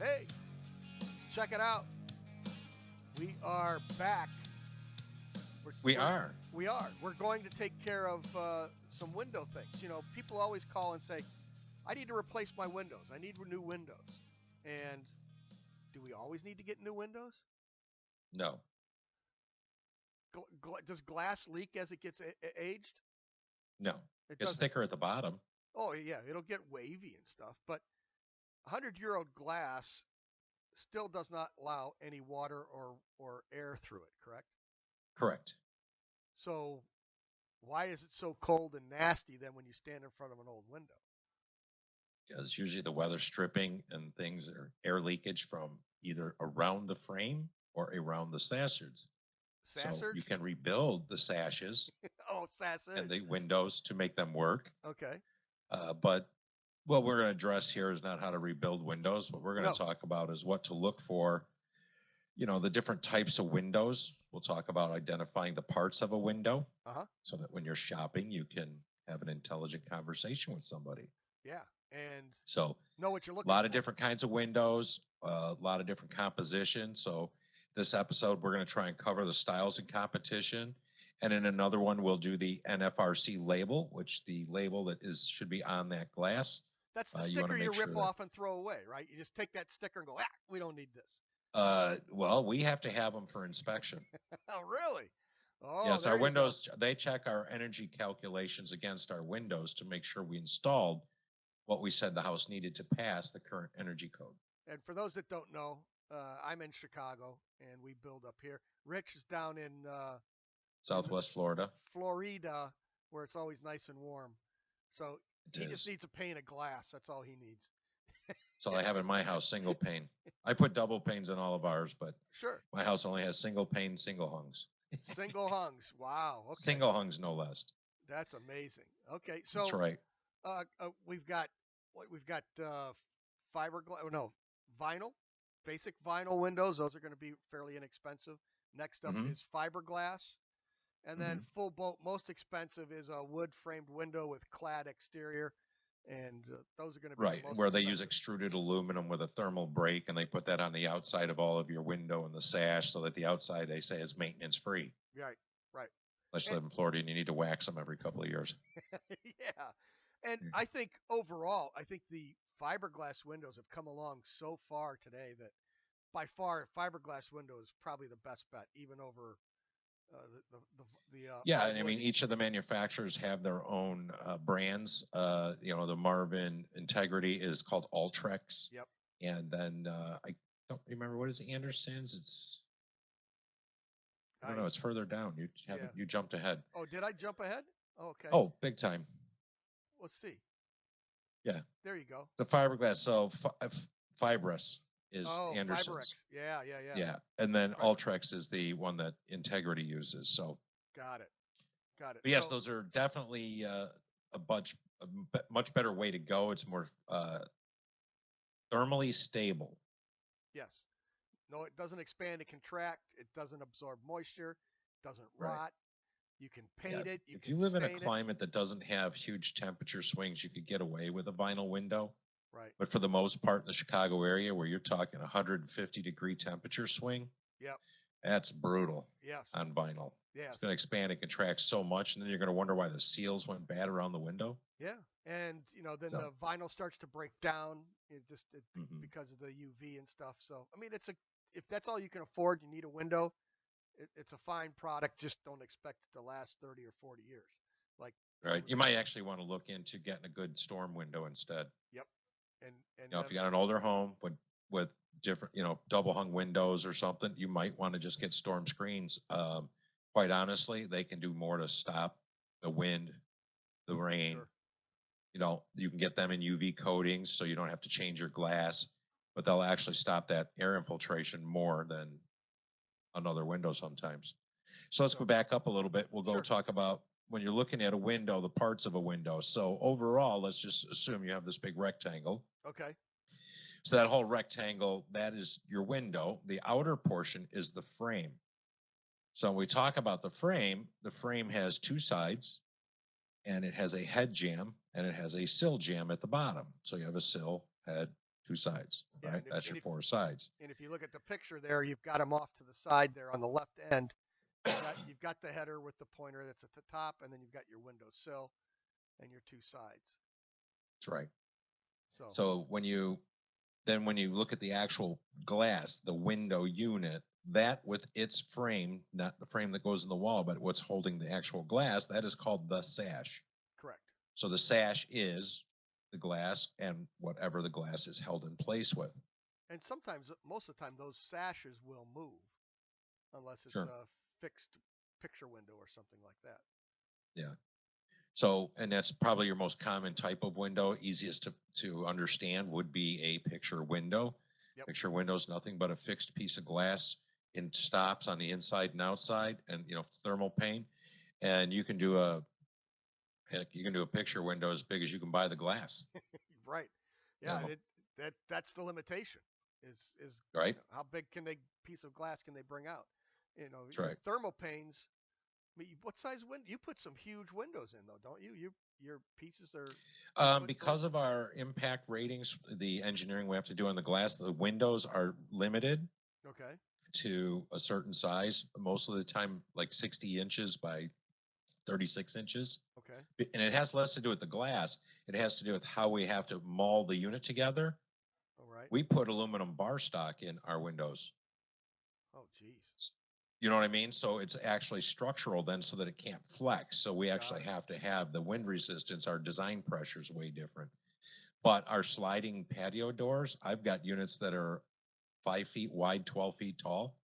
Hey, check it out. We are back. We're, We we're, are. we are. We're going to take care of some window things. You know, people always call and say, I need to replace my windows. I need new windows. And do we always need to get new windows? No. Does glass leak as it gets aged? No. It It's doesn't. thicker at the bottom. Oh, yeah, it'll get wavy and stuff. But 100-year-old glass still does not allow any water or air through it, correct? Correct. So why is it so cold and nasty then when you stand in front of an old window? Because usually the weather stripping and things are air leakage from either around the frame or around the sashes. So you Sassage? can rebuild the sashes Oh, and sassage. the windows to make them work. Okay. But what we're going to address here is not how to rebuild windows. What we're going to No. talk about is what to look for. You know, the different types of windows. We'll talk about identifying the parts of a window Uh-huh. so that when you're shopping, you can have an intelligent conversation with somebody. Yeah. And So know what you're a looking lot of for. different kinds of windows, a lot of different compositions. So this episode, we're going to try and cover the styles and competition. And in another one, we'll do the NFRC label, which the label that is should be on that glass. That's the You want sticker to you make rip sure that. off and throw away, right? You just take that sticker and go, we don't need this. Well, we have to have them for inspection. Oh, really? Oh, Yes, our there you go. windows, they check our energy calculations against our windows to make sure we installed what we said the house needed to pass the current energy code. And for those that don't know, I'm in Chicago and we build up here. Rich is down in Southwest Florida. Florida, where it's always nice and warm. So It he just is. needs a pane of glass. That's all he needs. That's all I have in my house, single pane. I put double panes in all of ours, but Sure. my house only has single pane, single hungs. Single hungs. Wow. Okay. Single hungs, no less. That's amazing. Okay. That's So right. we've got fiberglass. No, vinyl. Basic vinyl windows. Those are going to be fairly inexpensive. Next up Hmm. is fiberglass. And then Hmm. full boat, most expensive is a wood framed window with clad exterior. And those are going to be the Right, most where they use expensive. extruded aluminum with a thermal break, and they put that on the outside of all of your window and the sash, so that the outside they say is maintenance free. Right, right. Unless you And live in Florida and you need to wax them every couple of years. yeah. And I think overall, I think the fiberglass windows have come along so far today that by far fiberglass window is probably the best bet, even over the Yeah, all and I wood. mean each of the manufacturers have their own brands. You know, the Marvin Integrity is called Ultrex, Yep. and then I don't remember what is Anderson's. I don't know. I It's further down. You Yeah. haven't you jumped ahead. Oh, did I jump ahead? Okay. Oh, big time. Let's see. Yeah, There you go. the fiberglass. So Fibrous is Oh, Anderson's. Fiberex. Yeah, yeah, yeah. Yeah, and then Fiber. Ultrex is the one that Integrity uses. So, Got it. Got it. but yes, So those are definitely much better way to go. It's more thermally stable. yes. No, it doesn't expand and contract. It doesn't absorb moisture. Doesn't Right. rot. You can Yeah. paint it. You If can you live in a stain it. climate that doesn't have huge temperature swings, you could get away with a vinyl window. Right. But for the most part in the Chicago area where you're talking 150-degree temperature swing, Yep. that's brutal Yes. on vinyl. It's Yes. going to expand and contract so much, and then you're going to wonder why the seals went bad around the window. Yeah. And then So, the vinyl starts to break down. mhm. Because of the UV and stuff. So I mean, if that's all you can afford, you need a window. It's a fine product. Just don't expect it to last 30 or 40 years. Like some Right. of You the might other. actually want to look into getting a good storm window instead. Yep. And You know, if then you got an older home with different, double hung windows or something, you might want to just get storm screens. Quite honestly, they can do more to stop the wind, the rain. sure. You can get them in UV coatings so you don't have to change your glass, but they'll actually stop that air infiltration more than another window sometimes. So let's go So back up a little bit. We'll go sure. talk about when you're looking at a window, the parts of a window. So overall, let's just assume you have this big rectangle. Okay. So that whole rectangle, that is your window. The outer portion is the frame. So when we talk about the frame has two sides and it has a head jamb and it has a sill jamb at the bottom. So you have a sill, head, two sides, Yeah, right? That's and your if four sides. and if you look at the picture there, you've got them off to the side there on the left end. You've got the header with the pointer that's at the top, and then you've got your window sill and your two sides. That's right. So So when you look at the actual glass, the window unit, that with its frame, not the frame that goes in the wall, but what's holding the actual glass, that is called the sash. correct. So the sash is the glass and whatever the glass is held in place with. And sometimes, most of the time, those sashes will move unless it's Sure. a fixed picture window or something like that. Yeah. So, and that's probably your most common type of window, easiest to understand would be a picture window. Yep. Picture window is nothing but a fixed piece of glass in stops on the inside and outside, and thermal pane. And you can do a picture window as big as you can buy the glass. Right. You Yeah. know, That's the limitation. Is right? how big can they piece of glass can they bring out? That's Your right. thermal panes. I mean, what size window? You put some huge windows in though, don't you? Your pieces are 8 foot Because glass. of our impact ratings, the engineering we have to do on the glass, the windows are limited Okay. to a certain size. Most of the time, like 60 inches by 36 inches. Okay. And it has less to do with the glass. It has to do with how we have to maul the unit together. All right. We put aluminum bar stock in our windows. Oh, geez. You know what I mean? So it's actually structural then so that it can't flex. So we actually it. have to have the wind resistance. Our design pressure is way different. But our sliding patio doors, I've got units that are 5 feet wide, 12 feet tall.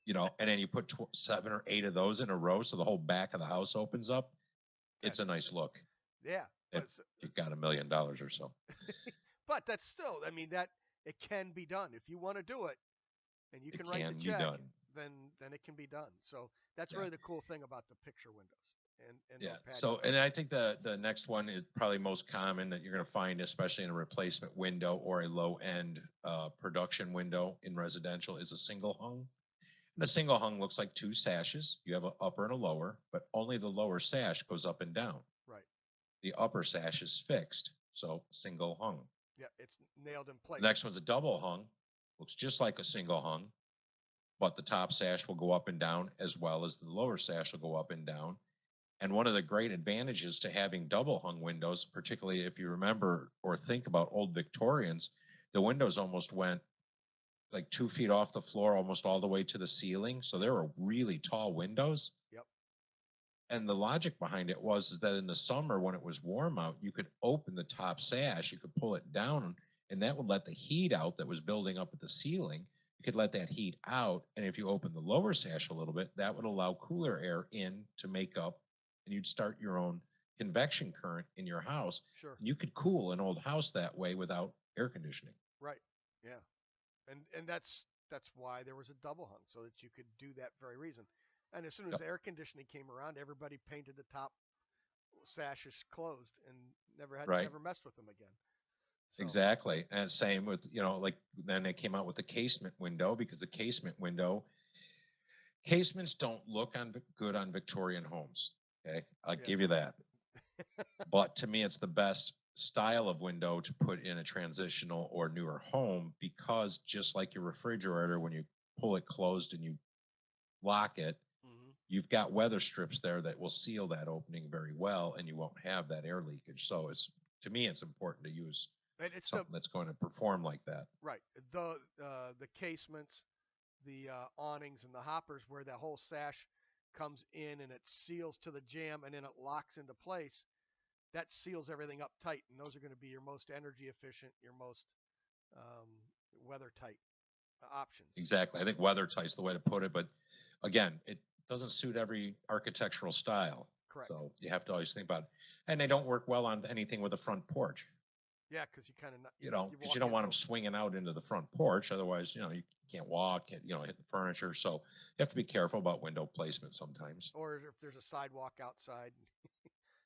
And then you put 7 or 8 of those in a row, so the whole back of the house opens up. It's a nice look. Yeah, You've got $1 million or so. but that's still. I mean, that it can be done if you want to do it, and you It can write the can be check. done. Then it can be done. So that's Yeah. really the cool thing about the picture windows and Yeah. no patio So, doors. and I think the next one is probably most common that you're going to find, especially in a replacement window or a low end production window in residential, is a single hung. And a single hung looks like two sashes. You have an upper and a lower, but only the lower sash goes up and down. Right. The upper sash is fixed, so single hung. Yeah, it's nailed in place. The next one's a double hung, looks just like a single hung, but the top sash will go up and down as well as the lower sash will go up and down. And one of the great advantages to having double hung windows, particularly if you remember or think about old Victorians, the windows almost went like 2 feet off the floor, almost all the way to the ceiling. So they were really tall windows. Yep. And the logic behind it was that in the summer, when it was warm out, you could open the top sash, you could pull it down, and that would let the heat out that was building up at the ceiling. You could let that heat out. And if you open the lower sash a little bit, that would allow cooler air in to make up, and you'd start your own convection current in your house. Sure. You could cool an old house that way without air conditioning. Right. Yeah. And that's why there was a double hung, so that you could do that very reason. And as soon as Yep. air conditioning came around, everybody painted the top sashes closed and Right. never messed with them again. So, Exactly. And same with, like then they came out with the casement window because the casements don't look good on Victorian homes. Okay. I'll yeah. give you that. But to me, it's the best style of window to put in a transitional or newer home because just like your refrigerator, when you pull it closed and you lock it, Mm-hmm. you've got weather strips there that will seal that opening very well and you won't have that air leakage. So to me, it's important to use And it's something that's going to perform like that. right the casements, the awnings, and the hoppers where that whole sash comes in and it seals to the jamb and then it locks into place. That seals everything up tight, and those are going to be your most energy efficient, your most um, weather tight options. Exactly. I think weather tight's the way to put it, but again, it doesn't suit every architectural style. Correct. So you have to always think about it. And they don't work well on anything with a front porch, Yeah, because you kind of because you don't want them swinging out into the front porch. Otherwise, you can't walk, hit the furniture. So you have to be careful about window placement sometimes. or if there's a sidewalk outside,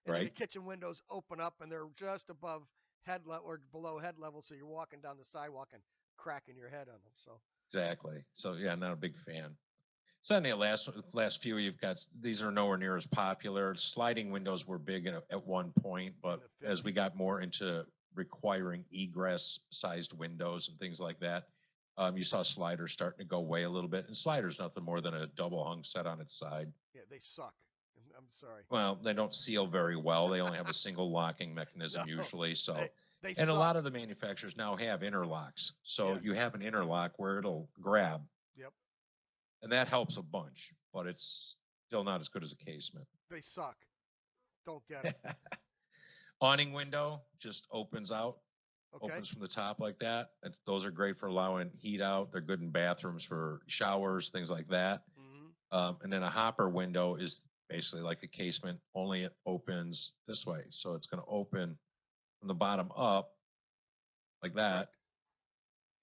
and then the Right? kitchen windows open up and they're just above head level or below head level, so you're walking down the sidewalk and cracking your head on them. So Exactly. So yeah, not a big fan. So then the last few you've got, these are nowhere near as popular. Sliding windows were big at one point, but the as we 50s. got more into requiring egress-sized windows and things like that. You saw sliders starting to go away a little bit, and sliders nothing more than a double hung set on its side. Yeah, they suck. I'm sorry. Well, they don't seal very well. They only have a single locking mechanism No, usually. So, they and a suck. lot of the manufacturers now have interlocks. So Yes. you have an interlock where it'll grab. Yep. And that helps a bunch, but it's still not as good as a casement. They suck. Don't get it. Awning window just opens out, Okay. opens from the top like that. And those are great for allowing heat out. They're good in bathrooms for showers, things like that. Mm-hmm. And then a hopper window is basically like a casement, only it opens this way. So it's going to open from the bottom up like that.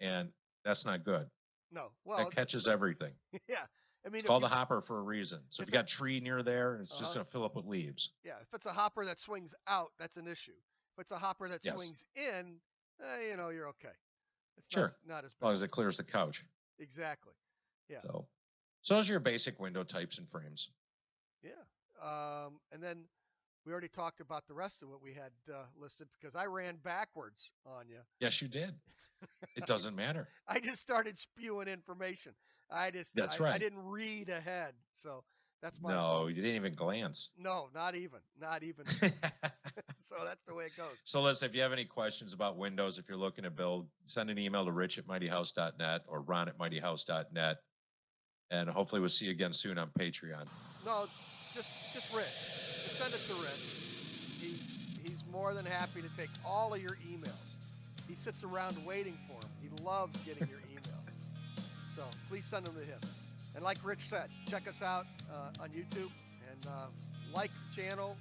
And that's not good. No. Well, That catches everything. yeah. I mean, It's called a hopper for a reason. So if you got a tree near there, it's just Uh-huh. going to fill up with leaves. yeah, if it's a hopper that swings out, that's an issue. If it's a hopper that Yes. swings in, you're okay. It's Sure. not as As long bad. as it clears the couch. Exactly. Yeah. So those are your basic window types and frames. Yeah. And then we already talked about the rest of what we had listed because I ran backwards on you. Yes, you did. It doesn't matter. I just started spewing information. That's I right. didn't read ahead, so that's my No, fault. you didn't even glance. No, not even. So that's the way it goes. So listen, if you have any questions about Windows, if you're looking to build, send an email to rich@mightyhouse.net or ron@mightyhouse.net. And hopefully we'll see you again soon on Patreon. No, just Rich. Just send it to Rich. He's more than happy to take all of your emails. He sits around waiting for them. He loves getting your emails. So please send them to him. And like Rich said, check us out on YouTube and like the channel,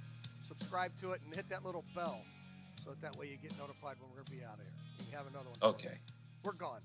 subscribe to it, and hit that little bell so that way you get notified when we're going to be out of here. You can have another one. Okay. We're gone.